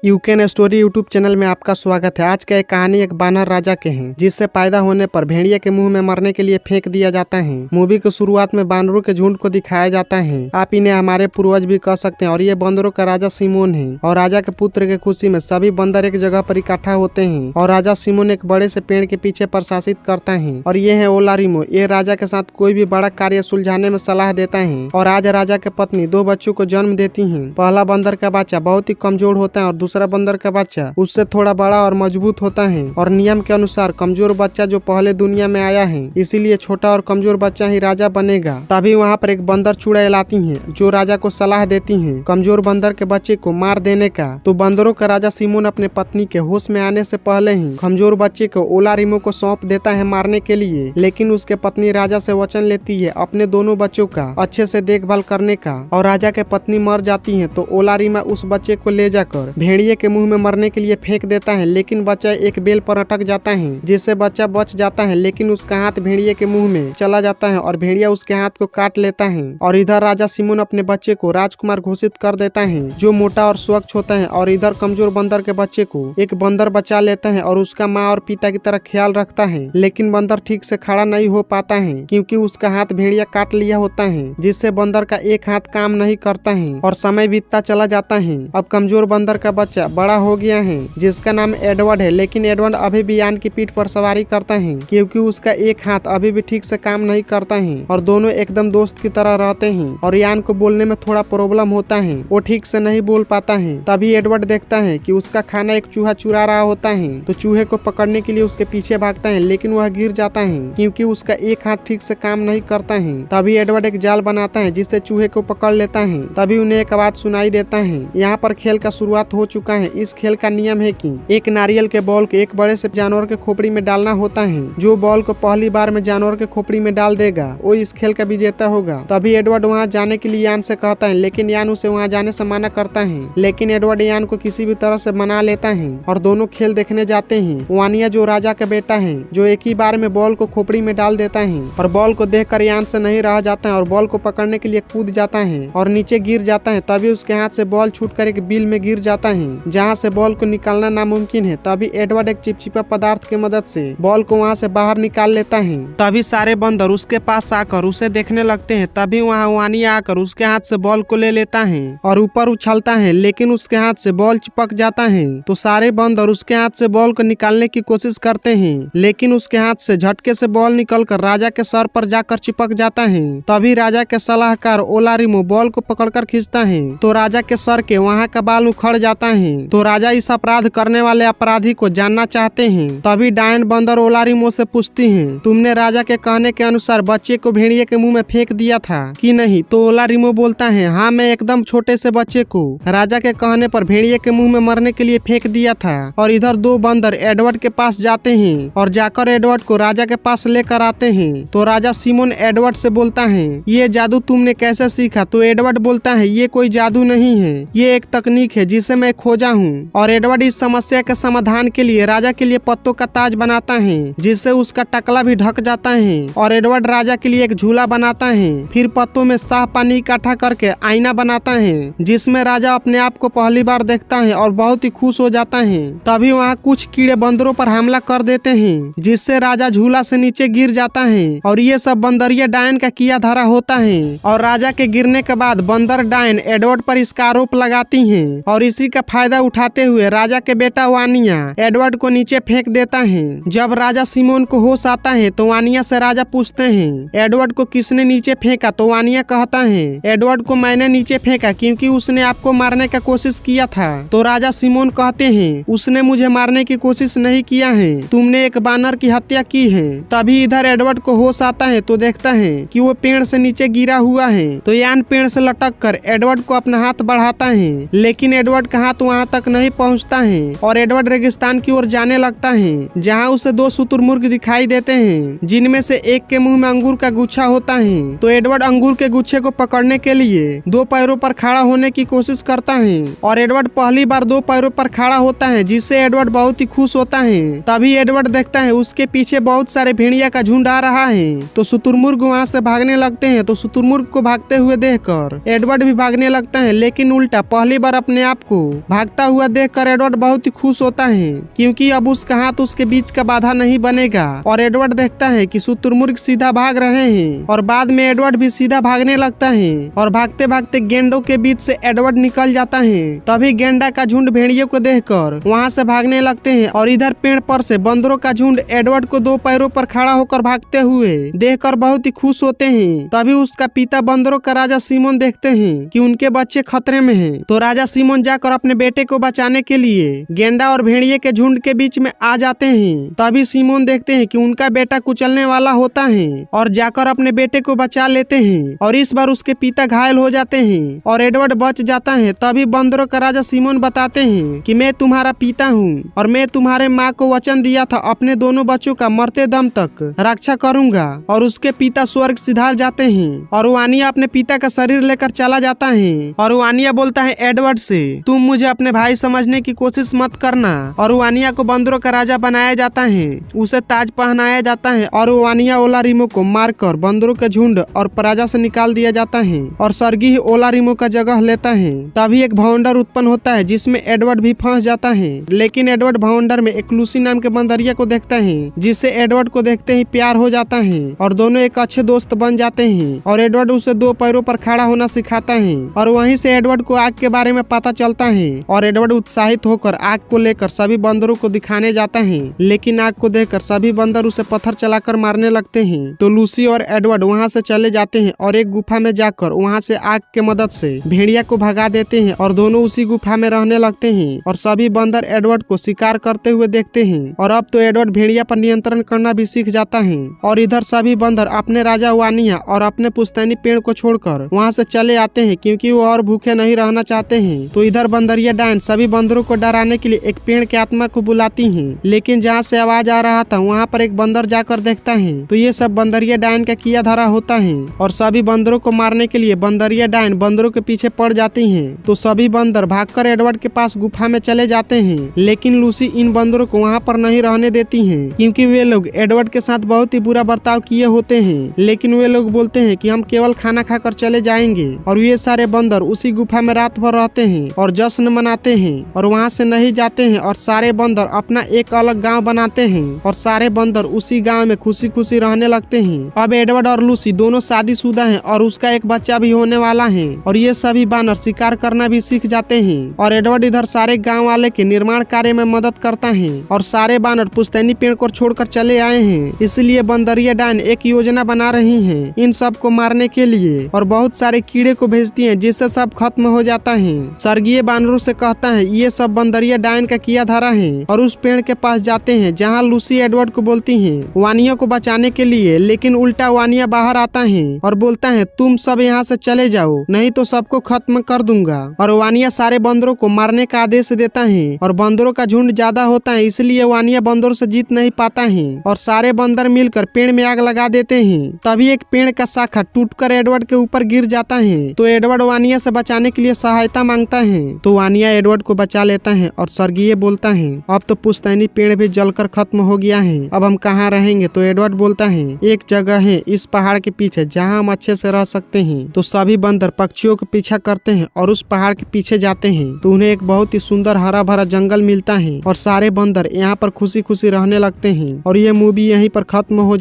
Yukon story YouTube channel में आपका स्वागत है। आज का एक कहानी एक बानर राजा के हैं, जिससे पैदा होने पर भेड़िए के मुंह में मरने के लिए फेंक दिया जाता है। मूवी की शुरुआत में बानरों के झुंड को दिखाया जाता है। आप इन्हें हमारे पूर्वज भी कह सकते हैं और ये बंदरों का राजा सिमोन है। और राजा के पुत्र के खुशी में सभी बंदर एक जगह पर इकट्ठा होते हैं और राजा सिमोन एक बड़े से पेड़ के पीछे प्रशासित करता है। और ये है ओलारिमो। ये राजा के साथ कोई भी बड़ा कार्य सुलझाने में सलाह देता है। और आज राजा के पत्नी दो बच्चों को जन्म देती है। पहला बंदर का बच्चा बहुत ही कमजोर होता है और दूसरा बंदर का बच्चा उससे थोड़ा बड़ा और मजबूत होता है। और नियम के अनुसार कमजोर बच्चा जो पहले दुनिया में आया है, इसीलिए छोटा और कमजोर बच्चा ही राजा बनेगा। तभी वहाँ पर एक बंदर चुड़ैल आती है, जो राजा को सलाह देती है कमजोर बंदर के बच्चे को मार देने का। तो बंदरों का राजा सिमोन अपने पत्नी के होश में आने से पहले ही कमजोर बच्चे को ओलारिमो को सौंप देता है मारने के लिए। लेकिन उसके पत्नी राजा से वचन लेती है अपने दोनों बच्चों का अच्छे से देखभाल करने का। और राजा के पत्नी मर जाती है तो ओलारिमा उस बच्चे को ले जाकर भेड़िए के मुंह में मरने के लिए फेंक देता है। लेकिन बच्चा एक बेल पर अटक जाता है, जिससे बच्चा बच जाता है। लेकिन उसका हाथ भेड़िए के मुंह में चला जाता है और भेड़िया उसके हाथ को काट लेता है। और इधर राजा सिमोन अपने बच्चे को राजकुमार घोषित कर देता है, जो मोटा और स्वच्छ होता है। और इधर कमजोर बंदर के बच्चे को एक बंदर बचा लेता है और उसका माँ और पिता की तरह ख्याल रखता है। लेकिन बंदर ठीक से खड़ा नहीं हो पाता है, क्योंकि उसका हाथ भेड़िया काट लिया होता है, जिससे बंदर का एक हाथ काम नहीं करता है। और समय बीतता चला जाता है। अब कमजोर बंदर का बच्चा बड़ा हो गया है, जिसका नाम एडवर्ड है। लेकिन एडवर्ड अभी भी यान की पीठ पर सवारी करता है, क्योंकि उसका एक हाथ अभी भी ठीक से काम नहीं करता है। और दोनों एकदम दोस्त की तरह रहते हैं। और यान को बोलने में थोड़ा प्रॉब्लम होता है, वो ठीक से नहीं बोल पाता है। तभी एडवर्ड देखता है कि उसका खाना एक चूहा चुरा रहा होता है, तो चूहे को पकड़ने के लिए उसके पीछे भागता है। लेकिन वह गिर जाता है, क्योंकि उसका एक हाथ ठीक से काम नहीं करता है। तभी एडवर्ड एक जाल बनाता है, जिससे चूहे को पकड़ लेता है। तभी उन्हें एक आवाज सुनाई देता है। यहाँ पर खेल का शुरुआत हो चुका है। इस खेल का नियम है कि एक नारियल के बॉल को एक बड़े से जानवर के खोपड़ी में डालना होता है। जो बॉल को पहली बार में जानवर के खोपड़ी में डाल देगा, वो इस खेल का विजेता होगा। तभी एडवर्ड वहाँ जाने के लिए यान से कहता है, लेकिन यान उसे वहाँ जाने से मना करता है। लेकिन एडवर्ड यान को किसी भी तरह से मना लेता है और दोनों खेल देखने जाते हैं। वानिया जो राजा का बेटा है, जो एक ही बार में बॉल को खोपड़ी में डाल देता है और बॉल को देखकर यान से नहीं रह जाता है और बॉल को पकड़ने के लिए कूद जाता है और नीचे गिर जाता है। तभी उसके हाथ से बॉल छूटकर एक बिल में गिर जाता है, जहाँ से बॉल को निकालना नामुमकिन है। तभी एडवर्ड एक चिपचिपा पदार्थ की मदद से बॉल को वहाँ से बाहर निकाल लेता है। तभी सारे बंदर उसके पास आकर उसे देखने लगते हैं। तभी वहाँ वानिया आकर उसके हाथ से बॉल को ले लेता है और ऊपर उछलता है, लेकिन उसके हाथ से बॉल चिपक जाता है। तो सारे बंदर उसके हाथ से बॉल को निकालने की कोशिश करते हैं, लेकिन उसके हाथ से झटके से बॉल निकलकर राजा के सर पर जाकर चिपक जाता है। तभी राजा के सलाहकार ओलारिमो बॉल को पकड़कर खींचता है, तो राजा के सर के वहाँ का बाल उखड़ जाता है। तो राजा इस अपराध करने वाले अपराधी को जानना चाहते हैं। तभी डायन बंदर ओलारिमो से पूछती हैं, तुमने राजा के कहने के अनुसार बच्चे को भेड़िए के मुंह में फेंक दिया था कि नहीं? तो ओलारिमो बोलता है, हाँ, मैं एकदम छोटे से बच्चे को राजा के कहने पर भेड़िए के मुंह में मरने के लिए फेंक दिया था। और इधर दो बंदर एडवर्ड के पास जाते हैं और जाकर एडवर्ड को राजा के पास लेकर आते हैं। तो राजा सिमोन एडवर्ड से बोलता है, ये जादू तुमने कैसे सीखा? तो एडवर्ड बोलता है, ये कोई जादू नहीं है, ये एक तकनीक है जिसे मैं खोजा हूँ। और एडवर्ड इस समस्या के समाधान के लिए राजा के लिए पत्तों का ताज बनाता है, जिससे उसका टकला भी ढक जाता है। और एडवर्ड राजा के लिए एक झूला बनाता है। फिर पत्तों में साफ पानी इकट्ठा करके आईना बनाता है, जिसमें राजा अपने आप को पहली बार देखता है और बहुत ही खुश हो जाता है। तभी वहाँ कुछ कीड़े बंदरों पर हमला कर देते हैं, जिससे राजा झूला से नीचे गिर जाता है। और ये सब बंदरिया डायन का किया धरा होता है। और राजा के गिरने के बाद बंदर डायन एडवर्ड पर इसका आरोप लगाती है। और इसी का फायदा उठाते हुए राजा के बेटा वानिया एडवर्ड को नीचे फेंक देता है। जब राजा सिमोन को होश आता है तो वानिया से राजा पूछते हैं, एडवर्ड को किसने नीचे फेंका? तो वानिया कहता है, एडवर्ड को मैंने नीचे फेंका, क्योंकि उसने आपको मारने का कोशिश किया था। तो राजा सिमोन कहते हैं, उसने मुझे मारने की कोशिश नहीं किया है, तुमने एक बानर की हत्या की है। तभी इधर एडवर्ड को होश आता है तो देखता है कि वो पेड़ से नीचे गिरा हुआ है। तो यान पेड़ से लटक कर एडवर्ड को अपना हाथ बढ़ाता है, लेकिन एडवर्ड का हाथ वहाँ तक नहीं पहुँचता है और एडवर्ड रेगिस्तान की ओर जाने लगता है, जहाँ उसे दो शुतुरमुर्ग दिखाई देते हैं, जिनमें से एक के मुंह में अंगूर का गुच्छा होता है। तो एडवर्ड अंगूर के गुच्छे को पकड़ने के लिए दो पैरों पर खड़ा होने की कोशिश करता है। और एडवर्ड पहली बार दो पैरों पर खड़ा होता है, जिससे एडवर्ड बहुत ही खुश होता है। तभी एडवर्ड देखता है उसके पीछे बहुत सारे भेड़िया का झुंड आ रहा है। तो शुतुरमुर्ग वहाँ से भागने लगते हैं। तो शुतुरमुर्ग को भागते हुए देखकर एडवर्ड भी भागने लगता है, लेकिन उल्टा पहली बार अपने आप को भागता हुआ देखकर एडवर्ड बहुत ही खुश होता है क्योंकि अब उसका हाथ उसके बीच का बाधा नहीं बनेगा। और एडवर्ड देखता है कि शुतुरमुर्ग सीधा भाग रहे हैं और बाद में एडवर्ड भी सीधा भागने लगता है और भागते भागते गेंडों के बीच से एडवर्ड निकल जाता है। तभी गेंडा का झुंड भेड़ियों को देखकर वहां से भागने लगते हैं और इधर पेड़ पर से बंदरों का झुंड एडवर्ड को दो पैरों पर खड़ा होकर भागते हुए देखकर बहुत ही खुश होते हैं। तभी उसका पिता बंदरों का राजा सीमोन देखते हैं कि उनके बच्चे खतरे में हैं। तो राजा सीमोन जाकर अपने बेटे को बचाने के लिए गेंडा और भेड़िए के झुंड के बीच में आ जाते हैं। तभी सीमोन देखते हैं कि उनका बेटा कुचलने वाला होता है और जाकर अपने बेटे को बचा लेते हैं और इस बार उसके पिता घायल हो जाते हैं और एडवर्ड बच जाता है। तभी बंदरों का राजा सीमोन बताते हैं कि मैं तुम्हारा पिता हूँ और मैं तुम्हारे माँ को वचन दिया था अपने दोनों बच्चों का मरते दम तक रक्षा करूंगा। और उसके पिता स्वर्ग सिधार जाते हैं और वानिया अपने पिता का शरीर लेकर चला जाता है। और वानिया बोलता है एडवर्ड से, तुम मुझे अपने भाई समझने की कोशिश मत करना। और वानिया को बंदरों का राजा बनाया जाता है, उसे ताज पहनाया जाता है और वानिया ओलारिमो को मारकर बंदरों के झुंड और प्रजा से निकाल दिया जाता है और सर्गी ही ओलारिमो का जगह लेता है। तभी एक भवंडर उत्पन्न होता है जिसमें एडवर्ड भी फंस जाता है। लेकिन एडवर्ड भवंडर में एक लूसी नाम के बंदरिया को देखता है जिससे एडवर्ड को देखते ही प्यार हो जाता है और दोनों एक अच्छे दोस्त बन जाते हैं। और एडवर्ड उसे दो पैरों पर खड़ा होना सिखाता है और वहीं से एडवर्ड को आग के बारे में पता चलता है और एडवर्ड उत्साहित होकर आग को लेकर सभी बंदरों को दिखाने जाता है। लेकिन आग को देखकर सभी बंदर उसे पत्थर चलाकर मारने लगते हैं। तो लूसी और एडवर्ड वहां से चले जाते हैं और एक गुफा में जाकर वहां से आग के मदद से भेड़िया को भगा देते हैं और दोनों उसी गुफा में रहने लगते हैं। और सभी बंदर एडवर्ड को शिकार करते हुए देखते हैं और अब तो एडवर्ड भेड़िया पर नियंत्रण करना भी सीख जाता है। और इधर सभी बंदर अपने राजा वानिया और अपने पुश्तैनी पेड़ को छोड़कर वहां से चले आते हैं क्योंकि वो और भूखे नहीं रहना चाहते हैं। तो इधर बंदरिया डायन सभी बंदरों को डराने के लिए एक पेड़ की आत्मा को बुलाती है। लेकिन जहाँ से आवाज आ रहा था वहाँ पर एक बंदर जाकर देखता है तो ये सब बंदरिया डायन का किया धरा होता है और सभी बंदरों को मारने के लिए बंदरिया डायन बंदरों के पीछे पड़ जाती हैं। तो सभी बंदर भागकर एडवर्ड के पास गुफा में चले जाते हैं। लेकिन लूसी इन बंदरों को वहाँ पर नहीं रहने देती है क्योंकि वे लोग एडवर्ड के साथ बहुत ही बुरा बर्ताव किए होते हैं। लेकिन वे लोग बोलते हैं कि हम केवल खाना खाकर चले जाएंगे। और ये सारे बंदर उसी गुफा में रात भर रहते हैं और जश्न मनाते हैं और वहाँ से नहीं जाते हैं और सारे बंदर अपना एक अलग गाँव बनाते हैं और सारे बंदर उसी गाँव में खुशी खुशी रहने लगते हैं। अब एडवर्ड और लूसी दोनों शादीशुदा हैं और उसका एक बच्चा भी होने वाला है और ये सभी बानर शिकार करना भी सीख जाते हैं। और एडवर्ड इधर सारे गांव वाले के निर्माण कार्य में मदद करता है और सारे बानर पुश्तैनी पेड़ को छोड़कर चले आए हैं। इसलिए बंदरिया डायन एक योजना बना रही है इन सब को मारने के लिए और बहुत सारे कीड़े को भेजती है जिससे सब खत्म हो जाता है। स्वर्गीय बानरों से कहता है ये सब बंदरिया डायन का किया धारा है और उस पेड़ के पास जाते हैं जहाँ लूसी एडवर्ड को बोलती है वानिया को बचाने के लिए। लेकिन उल्टा वानिया बाहर आता है और बोलता है तुम सब यहाँ से चले जाओ नहीं तो सबको खत्म कर दूंगा। और वानिया सारे बंदरों को मारने का आदेश देता है और बंदरों का झुंड ज्यादा होता है इसलिए वानिया बंदरों से जीत नहीं पाता है और सारे बंदर मिलकर पेड़ में आग लगा देते हैं। तभी एक पेड़ का शाखा टूटकर एडवर्ड के ऊपर गिर जाता है। तो एडवर्ड वानिया से बचाने के लिए सहायता मांगता है तो वानिया एडवर्ड को बचा लेता है और स्वर्गीय बोलता है अब तो पुश्तैनी पेड़ भी जलकर खत्म हो गया है, अब हम कहाँ रहेंगे। तो एडवर्ड बोलता है एक जगह है इस पहाड़ के पीछे जहाँ हम अच्छे से रह सकते हैं। तो सभी बंदर पक्षियों का पीछा करते हैं और उस पहाड़ के पीछे जाते हैं तो उन्हें एक बहुत ही सुंदर हरा भरा जंगल मिलता है और सारे बंदर यहाँ पर खुशी खुशी रहने लगते हैं। और ये मूवी यहीं पर खत्म हो जाती है।